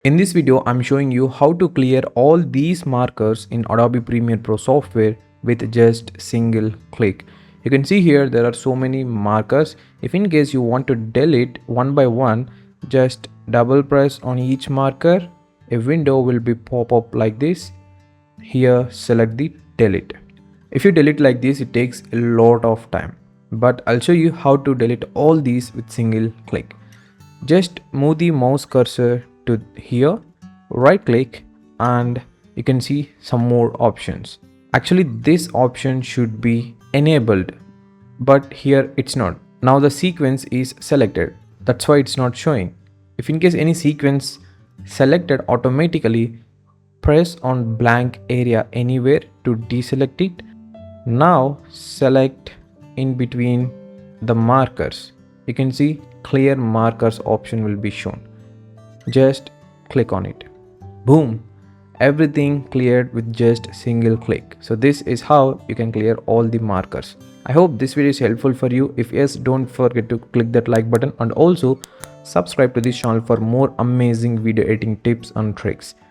In this video, I'm showing you how to clear all these markers in Adobe Premiere Pro software with just single click. You can see here there are so many markers. If in case you want to delete one by one, just double press on each marker. A window will be pop up like this. Here select the delete. If you delete like this, it takes a lot of time, but I'll show you how to delete all these with single click. Just move the mouse cursor to here, right click, and you can see some more options. Actually this option should be enabled, but here it's not. Now the sequence is selected, that's why it's not showing. If in case any sequence selected automatically, press on blank area anywhere to deselect it. Now select in between the markers. You can see clear markers option will be shown. Just click on it. Boom, everything cleared with just single click. So this is how you can clear all the markers. I hope this video is helpful for you. If yes, don't forget to click that like button and also subscribe to this channel for more amazing video editing tips and tricks.